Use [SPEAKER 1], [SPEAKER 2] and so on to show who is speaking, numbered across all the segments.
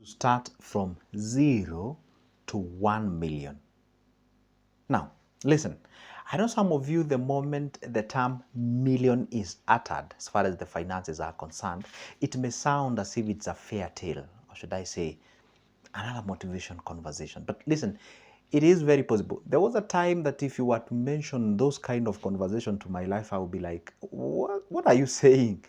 [SPEAKER 1] to start from 0 to 1 million. Now, listen, I know some of you, the moment the term million is uttered, as far as the finances are concerned, it may sound as if it's a fair tale, or should I say, another motivation conversation. But listen, it is very possible. There was a time that if you were to mention those kind of conversation to my life, I would be like, what are you saying?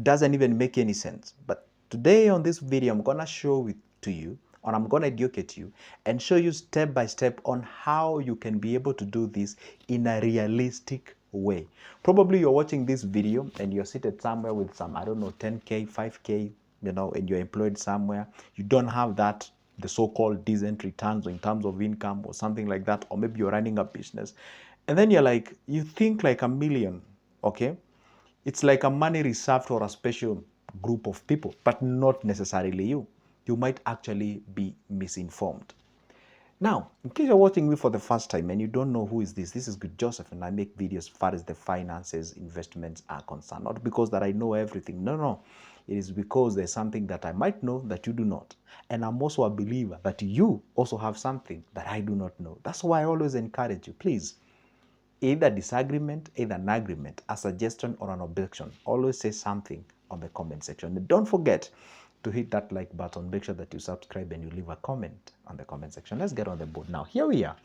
[SPEAKER 1] Doesn't even make any sense. But today on this video, I'm going to show it to you, or I'm going to educate you and show you step by step on how you can be able to do this in a realistic way. Probably you're watching this video and you're seated somewhere with some, I don't know, 10K, 5K, and you're employed somewhere. You don't have that, the so-called decent returns in terms of income or something like that, or maybe you're running a business. And then you're like, you think like a million, okay? It's like a money reserved for a special group of people, but not necessarily you. You might actually be misinformed. Now, in case you're watching me for the first time and you don't know who is this is Good Joseph, and I make videos as far as the finances, investments are concerned. Not because that I know everything. No. It is because there's something that I might know that you do not. And I'm also a believer that you also have something that I do not know. That's why I always encourage you, please, either disagreement, either an agreement, a suggestion or an objection, always say something on the comment section. And don't forget to hit that like button. Make sure that you subscribe and you leave a comment on the comment section. Let's get on the board. Now, here we are.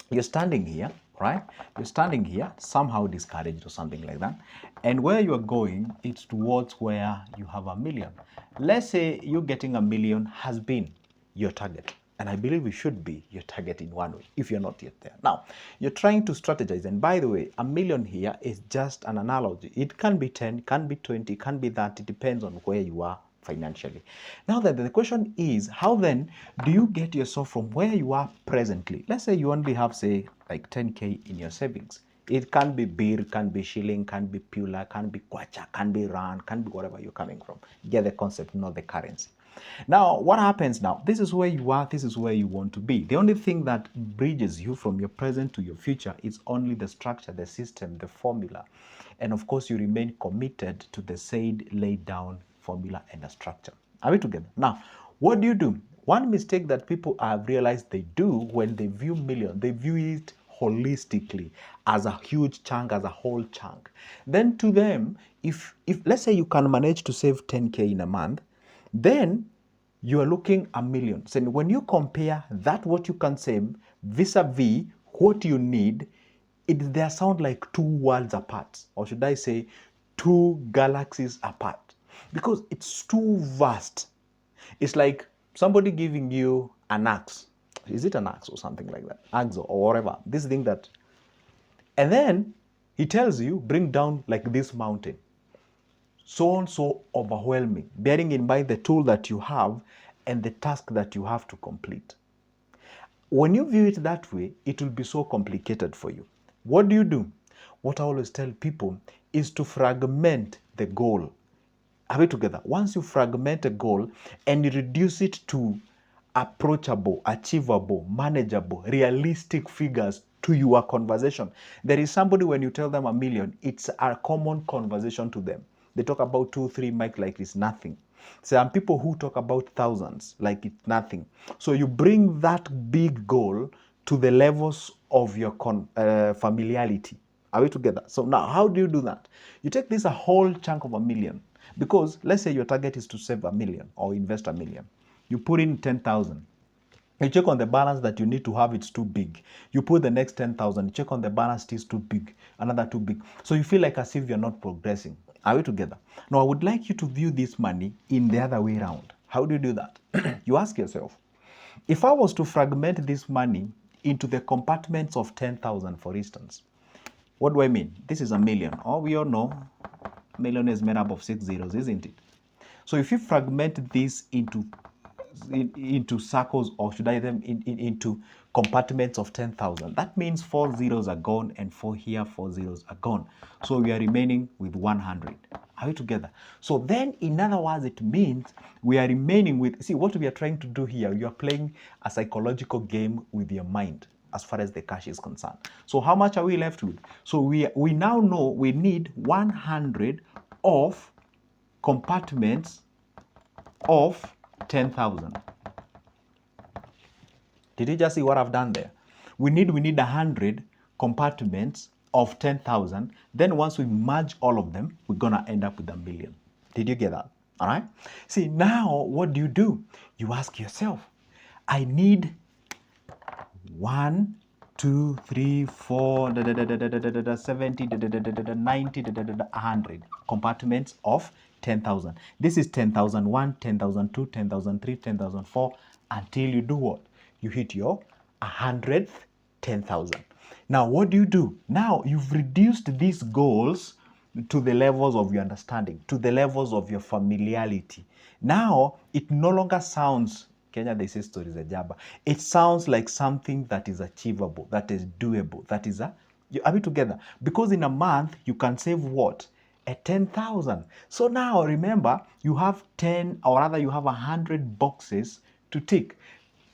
[SPEAKER 1] You're standing here, right? You're standing here, somehow discouraged or something like that. And where you're going, it's towards where you have a million. Let's say you getting a million has been your target. And I believe it should be your target in one way, if you're not yet there. Now, you're trying to strategize. And by the way, a million here is just an analogy. It can be 10, can be 20, can be that. It depends on where you are financially. Now then, the question is, how then do you get yourself from where you are presently? Let's say you only have, say, like 10K in your savings. It can be beer, can be shilling, can be pula, can be kwacha, can be rand, can be whatever you're coming from. Get the concept, not the currency. Now, what happens now? This is where you are, this is where you want to be. The only thing that bridges you from your present to your future is only the structure, the system, the formula. And of course, you remain committed to the said laid down formula and a structure. Are we together? Now, what do? One mistake that people have realized they do when they view million, they view it holistically as a huge chunk, as a whole chunk. Then to them, if let's say you can manage to save 10K in a month, then you are looking a million. So when you compare that what you can save vis-a-vis what you need, they sound like two worlds apart, or should I say two galaxies apart, because it's too vast. It's like somebody giving you an axe. Is it an axe or something like that? Axe or whatever. This thing that, and then he tells you, bring down like this mountain. So overwhelming, bearing in mind the tool that you have and the task that you have to complete. When you view it that way, it will be so complicated for you. What do? What I always tell people is to fragment the goal. Are we together? Once you fragment a goal and you reduce it to approachable, achievable, manageable, realistic figures to your conversation. There is somebody, when you tell them a million, it's a common conversation to them. They talk about 2, 3 mic like it's nothing. Some people who talk about thousands like it's nothing. So you bring that big goal to the levels of your familiarity. Are we together? So now, how do you do that? You take this a whole chunk of a million, because let's say your target is to save a million or invest a million. You put in 10,000. You check on the balance that you need to have, it's too big. You put the next 10,000, you check on the balance, it is too big, another too big. So you feel like as if you're not progressing. Are we together? Now, I would like you to view this money in the other way around. How do you do that? You ask yourself, if I was to fragment this money into the compartments of 10,000, for instance, what do I mean? This is a million. Oh, we all know a million is made up of 6 zeros, isn't it? So if you fragment this into circles, or should I them into compartments of 10,000, that means 4 zeros are gone, and 4 here, 4 zeros are gone. So we are remaining with 100. Are we together? So then, in other words, it means we are remaining with, see, what we are trying to do here, you are playing a psychological game with your mind as far as the cash is concerned. So how much are we left with? So we now know we need 100 of compartments of 10,000. Did you just see what I've done there? We need 100 compartments of 10,000. Then once we merge all of them, we're gonna end up with 1,000,000. Did you get that? All right. See, now what do? You ask yourself, I need 1, 2, 3, 4, 70, 90, 100 compartments of 10,000. This is 10,001, 10,002, 10,003, 10,004 until you do what? You hit your 100th 10,000. Now, what do? Now, you've reduced these goals to the levels of your understanding, to the levels of your familiarity. Now, it no longer sounds, Kenya, they say stories a jabba. It sounds like something that is achievable, that is doable, that is are we together? Because in a month, you can save what? At 10,000. So now remember, you have 10, or rather you have 100 boxes to tick.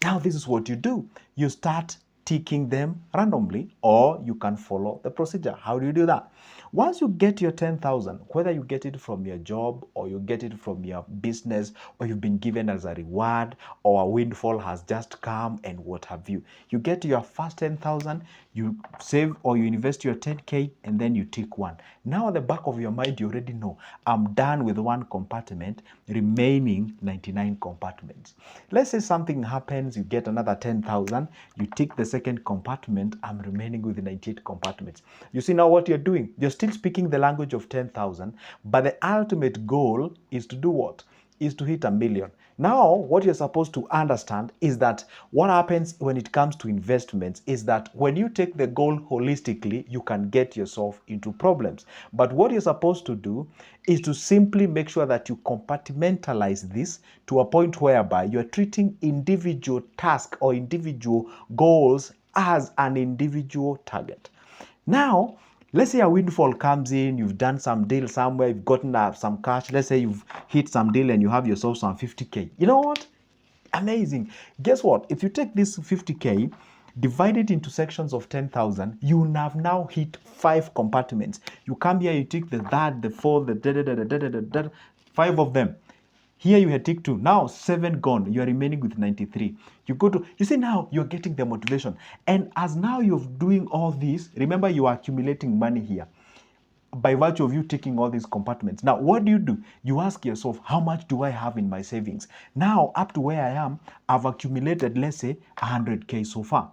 [SPEAKER 1] Now this is what you do. You start ticking them randomly, or you can follow the procedure. How do you do that? Once you get your 10,000, whether you get it from your job or you get it from your business, or you've been given as a reward, or a windfall has just come and what have you, you get your first 10,000, you save or you invest your 10K, and then you tick one. Now at the back of your mind, you already know, I'm done with one compartment, remaining 99 compartments. Let's say something happens, you get another 10,000, you tick the second compartment, I'm remaining with 98 compartments. You see now what you're doing? You're still speaking the language of 10,000, but the ultimate goal is to do what? Is to hit 1,000,000. Now, what you're supposed to understand is that what happens when it comes to investments is that when you take the goal holistically, you can get yourself into problems. But what you're supposed to do is to simply make sure that you compartmentalize this to a point whereby you're treating individual tasks or individual goals as an individual target. Now, let's say a windfall comes in, you've done some deal somewhere, you've gotten some cash. Let's say you've hit some deal and you have yourself some 50K. You know what? Amazing. Guess what? If you take this 50K, divide it into sections of 10,000, you have now hit 5 compartments. You come here, you take the third, the fourth, the 5 of them. Here you had tick 2. Now 7 gone. You are remaining with 93. You go to, you see now you're getting the motivation. And as now you're doing all this, remember you are accumulating money here by virtue of you taking all these compartments. Now, what do? You ask yourself, how much do I have in my savings? Now, up to where I am, I've accumulated, let's say, 100K so far.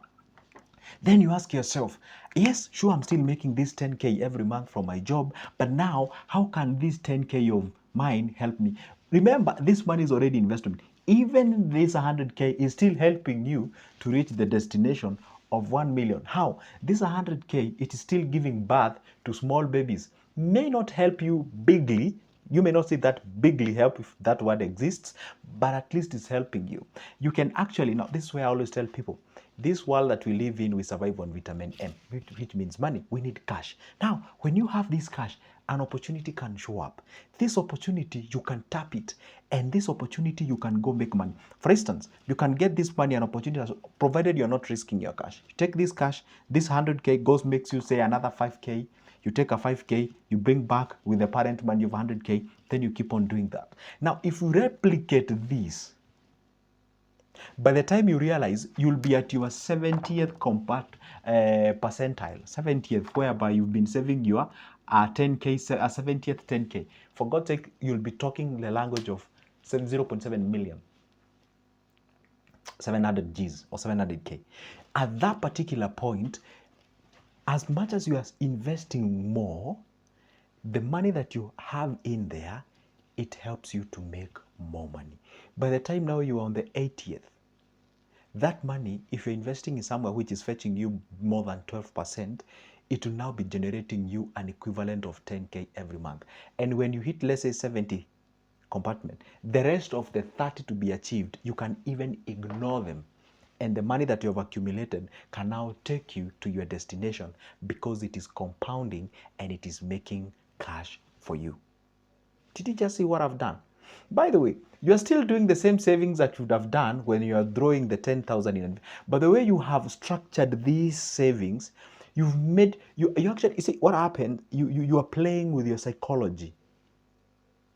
[SPEAKER 1] Then you ask yourself, yes, sure, I'm still making this 10K every month from my job, but now how can this 10K of mine help me? Remember, this money is already investment. Even this 100K is still helping you to reach the destination of 1 million. How? This 100K, it is still giving birth to small babies. May not help you bigly. You may not see that bigly help if that word exists, but at least it's helping you. You can actually, now this is where I always tell people, this world that we live in, we survive on vitamin M, which means money. We need cash. Now, when you have this cash, an opportunity can show up. This opportunity, you can tap it. And this opportunity, you can go make money. For instance, you can get this money, an opportunity, provided you're not risking your cash. You take this cash, this 100K goes, makes you say another 5K. You take a 5K, you bring back with the parent money of 100K, then you keep on doing that. Now, if you replicate this, by the time you realize, you'll be at your 70th percentile, 70th, whereby you've been saving your 10K, 70th 10K. For God's sake, you'll be talking the language of 0.7 million, 700 Gs or 700K. At that particular point, as much as you are investing more, the money that you have in there, it helps you to make more money. By the time now you are on the 80th, that money, if you're investing in somewhere which is fetching you more than 12%, it will now be generating you an equivalent of 10K every month. And when you hit, let's say, 70 compartment, the rest of the 30 to be achieved, you can even ignore them. And the money that you have accumulated can now take you to your destination because it is compounding and it is making cash for you. Did you just see what I've done? By the way, you're still doing the same savings that you would have done when you are throwing the 10,000 in. But the way you have structured these savings, you've made, you actually, you see what happened? You are playing with your psychology.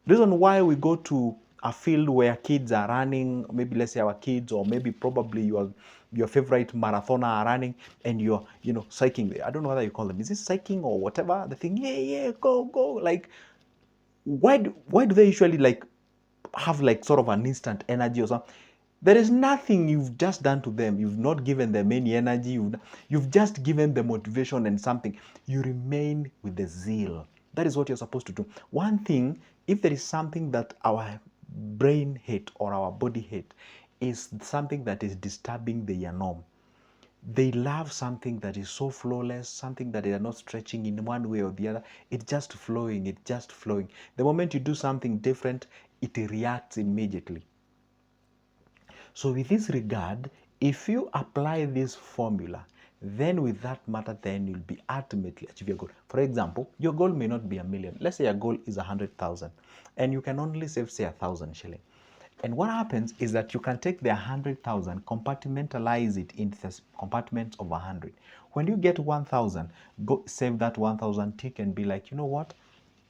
[SPEAKER 1] The reason why we go to a field where kids are running, maybe let's say our kids, or maybe probably your favorite marathoner are running, and you're, psyching. I don't know whether you call them, is it psyching or whatever, the thing, yeah, go, like, why do they usually like have like sort of an instant energy or something? There is nothing you've just done to them. You've not given them any energy. You've just given them motivation and something. You remain with the zeal. That is what you're supposed to do. One thing, if there is something that our brain hate or our body hate, is something that is disturbing the norm. They love something that is so flawless, something that they are not stretching in one way or the other. It's just flowing. It's just flowing. The moment you do something different, it reacts immediately. So with this regard, if you apply this formula, then with that matter, then you'll be ultimately achieve your goal. For example, your goal may not be 1 million. Let's say your goal is 100,000 and you can only save, say, 1,000 shilling. And what happens is that you can take the 100,000, compartmentalize it into compartments of 100. When you get 1,000, go save that 1,000 tick and be like, you know what?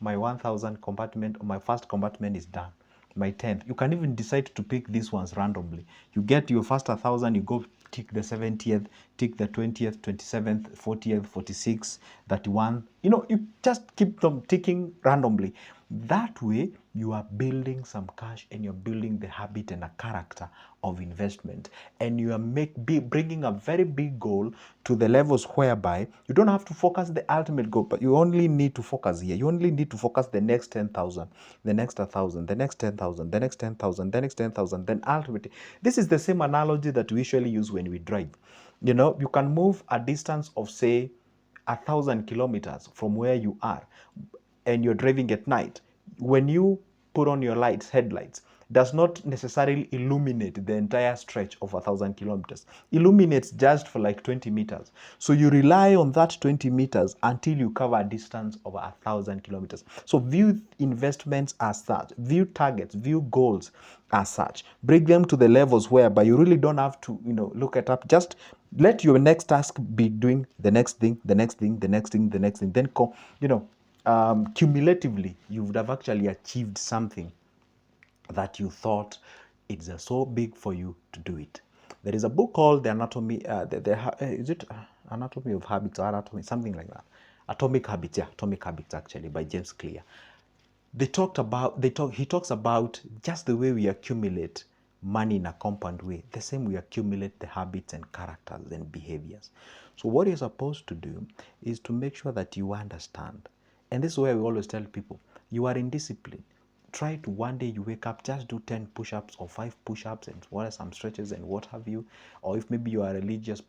[SPEAKER 1] My 1,000 compartment, or my first compartment is done. My 10th. You can even decide to pick these ones randomly. You get your first 1,000, you go tick the 70th, tick the 20th, 27th, 40th, 46th, 31. You just keep them ticking randomly. That way, you are building some cash and you're building the habit and a character of investment. And you are bringing a very big goal to the levels whereby you don't have to focus the ultimate goal, but you only need to focus here. You only need to focus the next 10,000, the next 1,000, the next 10,000, the next 10,000, the next 10,000, then ultimately. This is the same analogy that we usually use when we drive. You can move a distance of, say, 1,000 kilometers from where you are, and you're driving at night. When you put on your headlights, does not necessarily illuminate the entire stretch of 1,000 kilometers. Illuminates just for like 20 meters. So you rely on that 20 meters until you cover a distance of 1,000 kilometers. So view investments as such, view targets, view goals as such. Bring them to the levels whereby you really don't have to, look it up. Just let your next task be doing the next thing, the next thing, the next thing, the next thing. Then, cumulatively, you would have actually achieved something that you thought it's so big for you to do it. There is a book called The Anatomy, is it Anatomy of Habits or Anatomy, something like that. Atomic Habits, yeah, Atomic Habits actually, by James Clear. He talks about just the way we accumulate money in a compound way, the same we accumulate the habits and characters and behaviors. So what you're supposed to do is to make sure that you understand. And this is where we always tell people, you are in discipline. Try to one day you wake up, just do 10 push-ups or 5 push-ups and what are some stretches and what have you. Or if maybe you are a religious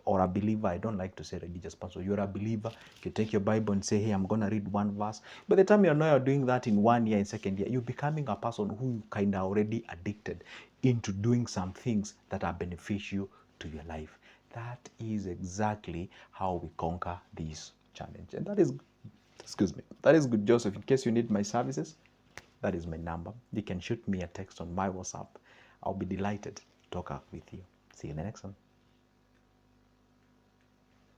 [SPEAKER 1] or a believer, I don't like to say religious person, you're a believer, you take your Bible and say, hey, I'm going to read one verse. By the time you're doing that in 1 year, in second year, you're becoming a person who kind of already addicted into doing some things that are beneficial to your life. That is exactly how we conquer this challenge. And that is good, Joseph. In case you need my services, that is my number. You can shoot me a text on my WhatsApp. I'll be delighted to talk with you. See you in the next one.